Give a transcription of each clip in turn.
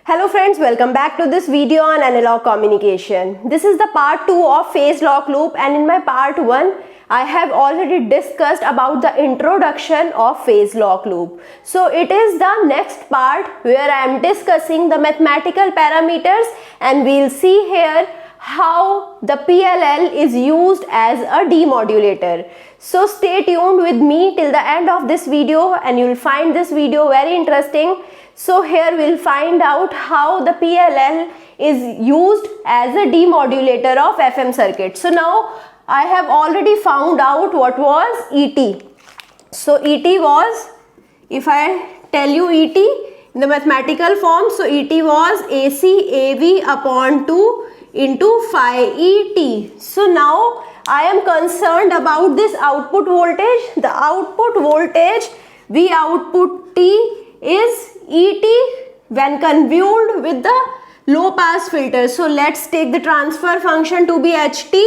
Hello friends, welcome back to this video on analog communication. This is the part 2 of phase lock loop, and in my part 1 I have already discussed about the introduction of phase lock loop. So it is the next part where I am discussing the mathematical parameters, and we'll see here how the PLL is used as a demodulator. So stay tuned with me till the end of this video and you will find this video very interesting. So here we'll find out how the PLL is used as a demodulator of FM circuit. So now I have already found out what was ET. So ET was, if I tell you ET in the mathematical form, so ET was AC AV upon 2 into phi ET. So now I am concerned about this output voltage. The output voltage V output T is ET when convolved with the low pass filter. So let's take the transfer function to be HT.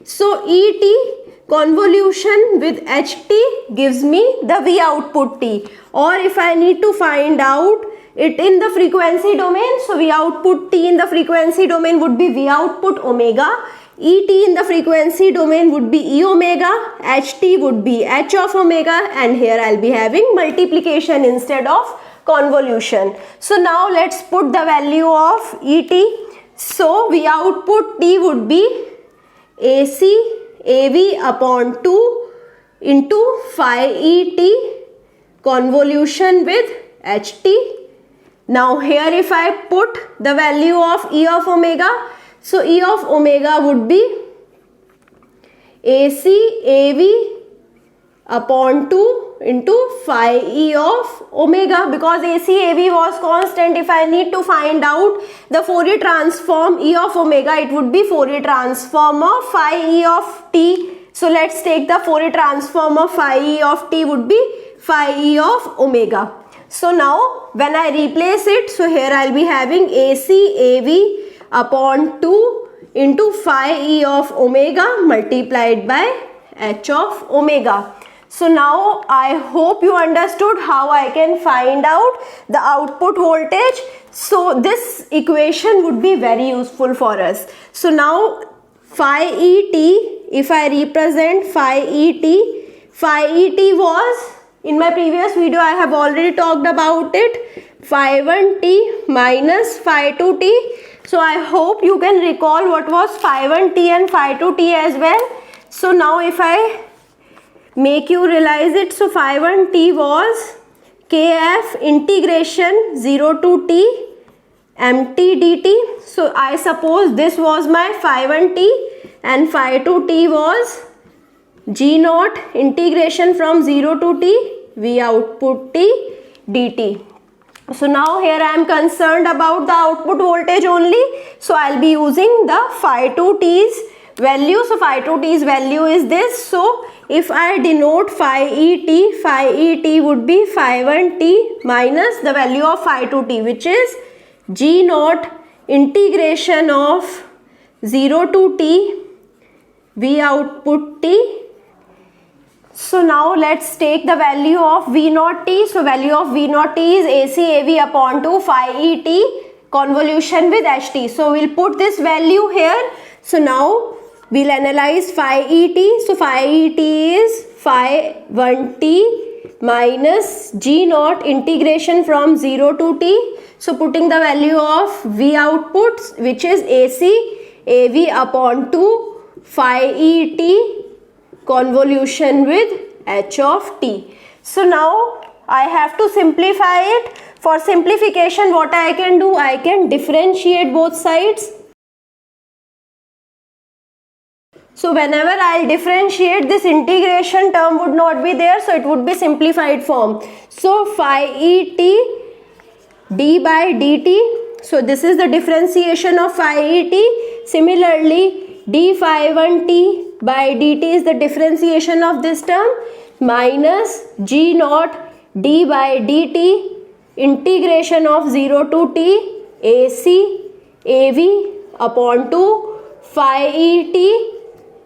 So ET convolution with HT gives me the V output T. Or if I need to find out it in the frequency domain, so V output T in the frequency domain would be V output omega. ET in the frequency domain would be E omega, HT would be H of omega, and here I'll be having multiplication instead of convolution. So now let's put the value of ET. So V output T would be AC AV upon 2 into phi ET convolution with HT. Now here if I put the value of E of omega, so E of omega would be AC AV upon 2 into phi E of omega, because AC AV was constant. If I need to find out the Fourier transform E of omega, it would be Fourier transform of phi E of t. So let's take the Fourier transform of phi E of t would be phi E of omega. So now when I replace it, so here I'll be having AC AV upon 2 into phi E of omega multiplied by H of omega. So now I hope you understood how I can find out the output voltage. So this equation would be very useful for us. So now phi ET, if I represent phi ET was, in my previous video I have already talked about it, phi 1t minus phi 2t. So I hope you can recall what was phi 1t and phi 2t as well. So now if I make you realize it, so phi 1t was kf integration 0 to t mt dt. So I suppose this was my phi 1t, and phi 2t was g naught integration from 0 to t V output t dt. So now here I am concerned about the output voltage only. So I'll be using the phi 2t's value. So phi 2t's value is this. So if I denote phi ET would be phi 1t minus the value of phi 2t, which is g naught integration of 0 to t V output t. So now let's take the value of V naught t. So value of V naught t is AC AV upon 2 phi ET convolution with HT. So we'll put this value here. So now we'll analyze phi ET. So phi ET is phi 1t minus g naught integration from 0 to t. So putting the value of V output, which is AC AV upon 2 phi ET convolution with H of t. So now I have to simplify it. For simplification, what I can do, I can differentiate both sides. So whenever I'll differentiate, this integration term would not be there, so it would be simplified form. So phi ET d by dt. So this is the differentiation of phi ET. Similarly, d phi 1t by dt is the differentiation of this term, minus g naught d by dt integration of 0 to t AC AV upon 2 phi ET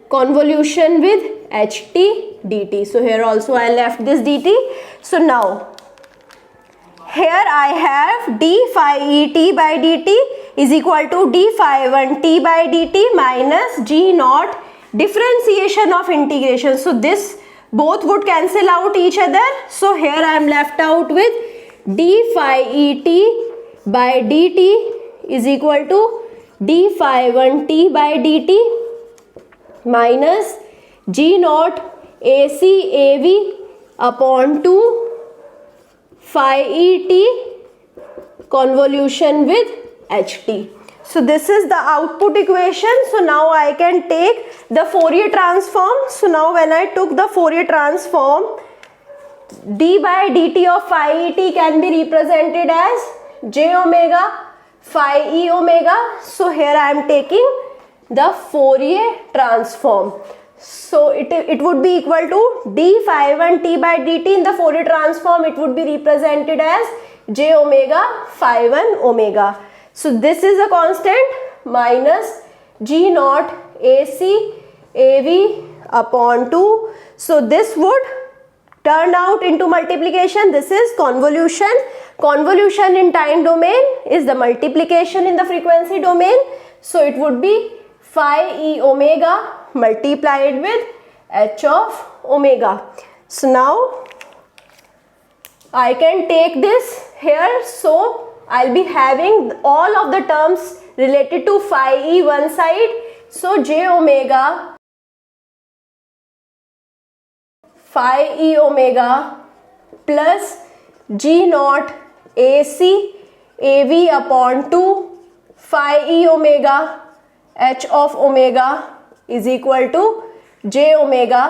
convolution with HT dt. So here also I left this dt. So now here I have d phi e t by dt is equal to d phi 1 t by dt minus g naught differentiation of integration. So this both would cancel out each other. So here I am left out with d phi e t by dt is equal to d phi 1 t by dt minus g naught ac av upon 2 phi e t convolution with ht. So this is the output equation. So now I can take the Fourier transform. So now when I took the Fourier transform, d by dt of phi e t can be represented as j omega phi e omega. So here I am taking the Fourier transform. So it would be equal to d phi 1 t by dt. In the Fourier transform it would be represented as j omega phi 1 omega. So this is a constant minus g naught ac av upon 2. So this would turn out into multiplication. This is convolution. Convolution in time domain is the multiplication in the frequency domain. So it would be phi e omega multiplied with h of omega. So now I can take this here. So I'll be having all of the terms related to phi e one side. So j omega phi e omega plus g naught ac av upon 2 phi e omega h of omega is equal to j omega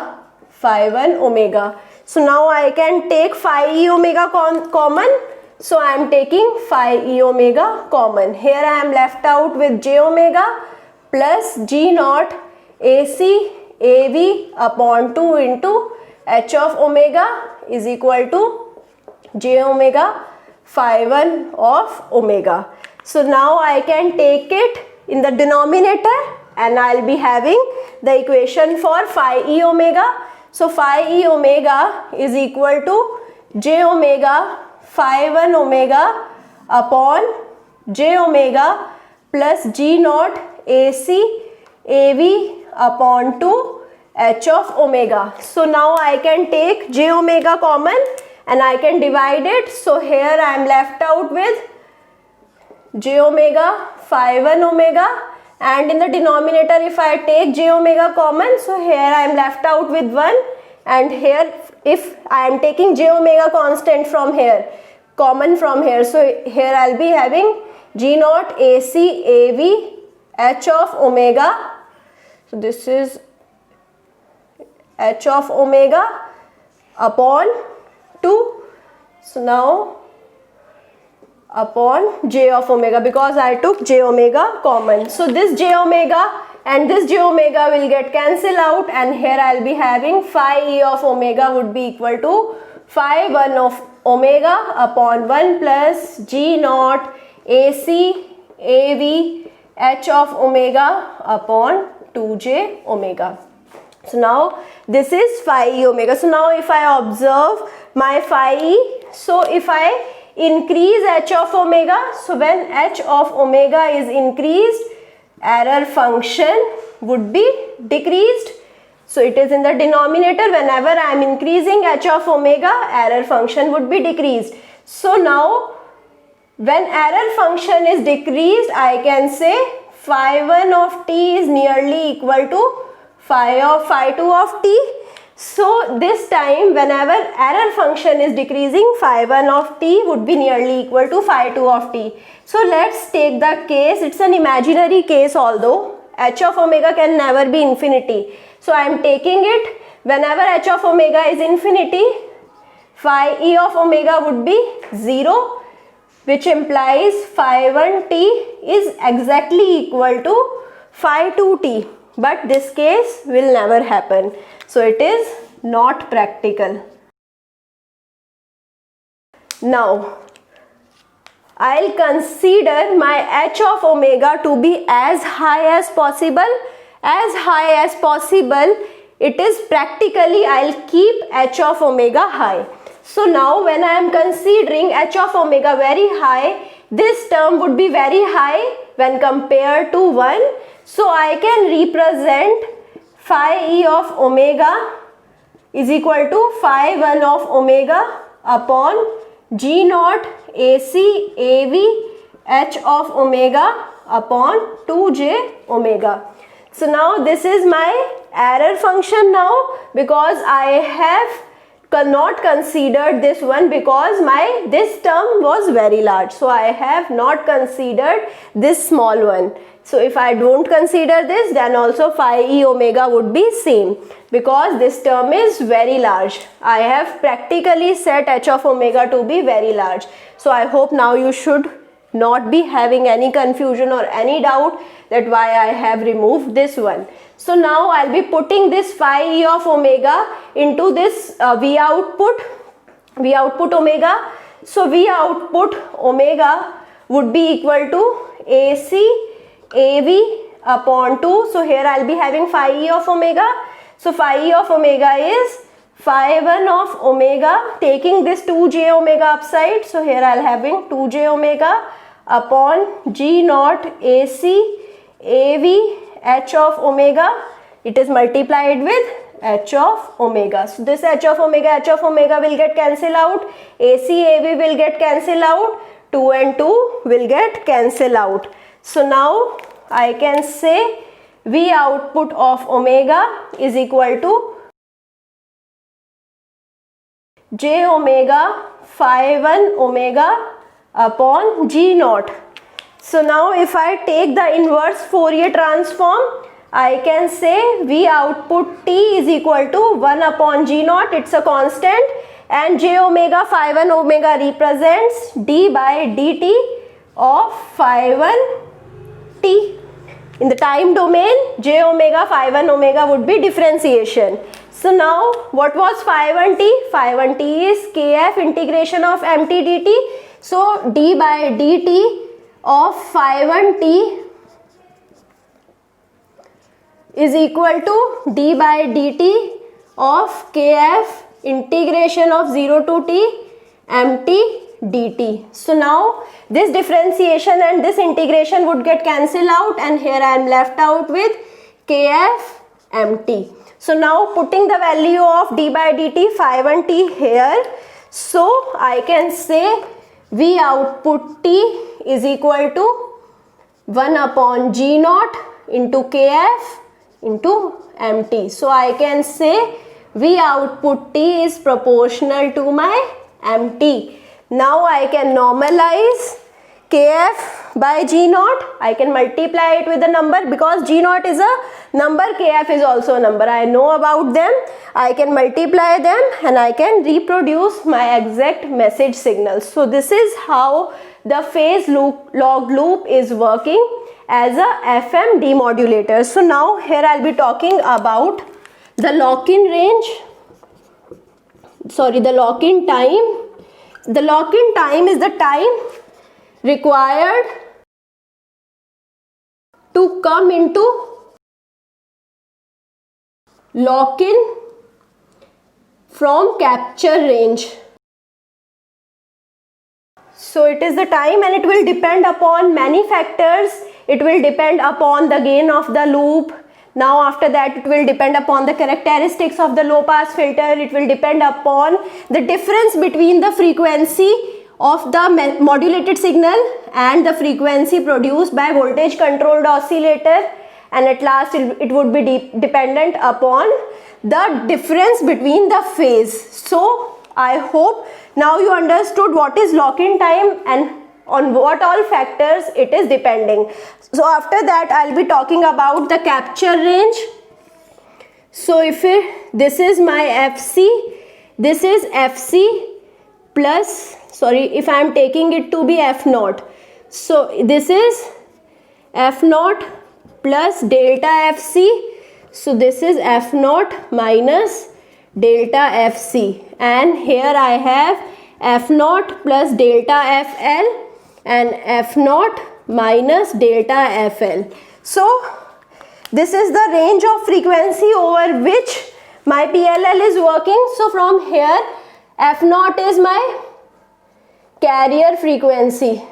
phi 1 omega. So now I can take phi e omega common. So I am taking phi e omega common. Here I am left out with j omega plus g naught ac av upon 2 into h of omega is equal to j omega phi 1 of omega. So now I can take it in the denominator and I will be having the equation for phi e omega. So phi e omega is equal to j omega phi 1 omega upon j omega plus g naught ac av upon 2 h of omega. So now I can take j omega common and I can divide it. So here I am left out with j omega phi 1 omega, and in the denominator if I take j omega common, so here I am left out with 1, and here if I am taking j omega constant from here, common from here, so here I will be having g naught ac av h of omega. So this is h of omega upon 2. So now upon j of omega, because I took j omega common. So this j omega and this j omega will get cancelled out, and here I will be having phi e of omega would be equal to phi 1 of omega upon 1 plus g naught ac av h of omega upon 2j omega. So now this is phi e omega. So now if I observe my phi e, so if I increase h of omega, so when h of omega is increased, error function would be decreased. So it is in the denominator. Whenever I am increasing h of omega, error function would be decreased. So now when error function is decreased, I can say phi 1 of t is nearly equal to phi 2 of t. So this time whenever error function is decreasing, phi 1 of t would be nearly equal to phi 2 of t. So let's take the case, it's an imaginary case, although h of omega can never be infinity. So I am taking it, whenever h of omega is infinity, phi e of omega would be 0, which implies phi 1 t is exactly equal to phi 2 t. But this case will never happen. So it is not practical. Now I'll consider my h of omega to be as high as possible. As high as possible, it is practically I'll keep h of omega high. So now when I am considering h of omega very high, this term would be very high when compared to 1. So I can represent phi e of omega is equal to phi 1 of omega upon g naught AC AV h of omega upon 2j omega. So now this is my error function now, because I have not considered this one because this term was very large. So I have not considered this small one. So if I don't consider this, then also phi e omega would be same, because this term is very large. I have practically set h of omega to be very large. So I hope now you should not be having any confusion or any doubt that why I have removed this one. So now I'll be putting this phi e of omega into this V output omega. So V output omega would be equal to AC AV upon 2. So here I'll be having phi e of omega. So phi e of omega is phi 1 of omega, taking this 2j omega upside. So here I'll having 2j omega upon g naught AC AV h of omega. It is multiplied with h of omega. So this h of omega will get cancelled out. AC AV will get cancelled out. 2 and 2 will get cancelled out. So now I can say V output of omega is equal to j omega phi 1 omega upon g naught. So now if I take the inverse Fourier transform, I can say V output t is equal to 1 upon g naught, it's a constant, and j omega phi 1 omega represents d by dt of phi 1 t. In the time domain, j omega phi 1 omega would be differentiation. So now what was phi 1 t? Phi 1 t is kf integration of mt dt. So d by dt of phi 1 t is equal to d by dt of kf integration of 0 to t mt dt. So now this differentiation and this integration would get cancelled out, and here I am left out with kf mt. So now putting the value of d by dt phi 1 t here, so I can say V output t is equal to 1 upon g naught into kf into mt. So I can say V output t is proportional to my mt. Now I can normalize kf by g naught. I can multiply it with a number, because g naught is a number, kf is also a number. I know about them. I can multiply them and I can reproduce my exact message signals. So this is how the phase log loop is working as a FM demodulator. So now here I'll be talking about the lock-in range, the lock-in time. The lock-in time is the time required to come into lock-in from capture range. So it is the time, and it will depend upon many factors. It will depend upon the gain of the loop. Now after that, it will depend upon the characteristics of the low pass filter. It will depend upon the difference between the frequency of the modulated signal and the frequency produced by voltage controlled oscillator, and at last it would be dependent upon the difference between the phase. So I hope now you understood what is lock-in time and on what all factors it is depending. So after that I'll be talking about the capture range. So if this is my FC, this is FC plus, if I am taking it to be F0. So this is F0 plus delta FC. So this is F0 minus delta FC, and here I have F0 plus delta FL and F0 minus delta FL. So this is the range of frequency over which my PLL is working. So from here F naught is my carrier frequency.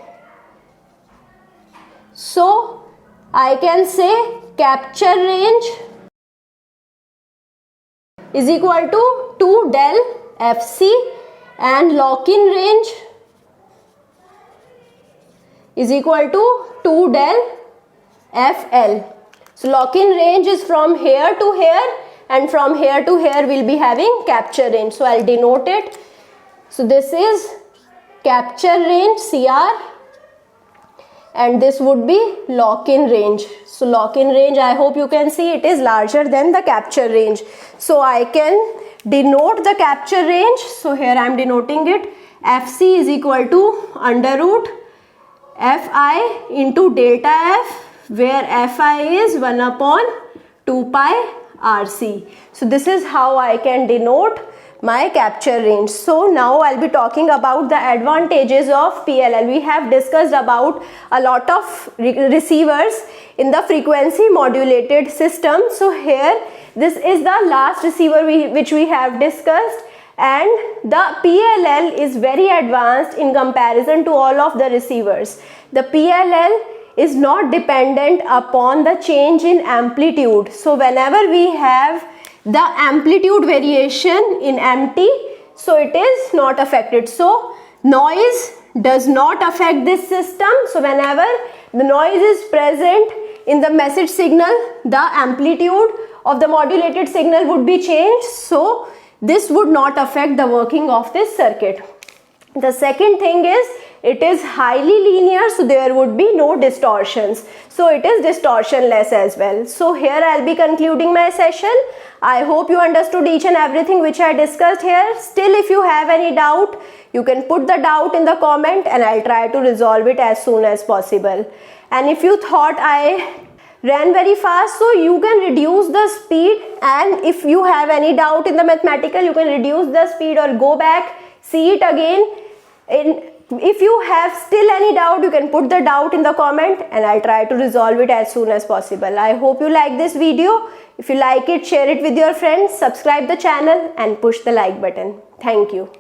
So I can say capture range is equal to 2 del Fc and lock-in range is equal to 2 del Fl. So lock-in range is from here to here, and from here to here we'll be having capture range. So I'll denote it. So this is capture range CR, and this would be lock-in range. So lock-in range, I hope you can see it is larger than the capture range. So I can denote the capture range. So here I am denoting it. Fc is equal to under root Fi into delta F, where Fi is 1 upon 2 pi Rc. So this is how I can denote my capture range. So now I'll be talking about the advantages of PLL. We have discussed about a lot of receivers in the frequency modulated system. So here this is the last receiver which we have discussed, and the PLL is very advanced in comparison to all of the receivers. The PLL is not dependent upon the change in amplitude. So whenever we have the amplitude variation in MT, so it is not affected. So noise does not affect this system. So whenever the noise is present in the message signal, the amplitude of the modulated signal would be changed. So this would not affect the working of this circuit. The second thing is it is highly linear, so there would be no distortions. So it is distortionless as well. So here I'll be concluding my session. I hope you understood each and everything which I discussed here. Still, if you have any doubt, you can put the doubt in the comment and I'll try to resolve it as soon as possible. And if you thought I ran very fast, so you can reduce the speed, and if you have any doubt in the mathematical, you can reduce the speed or go back, see it again. If you have still any doubt, you can put the doubt in the comment and I'll try to resolve it as soon as possible. I hope you like this video. If you like it, share it with your friends, subscribe the channel and push the like button. Thank you.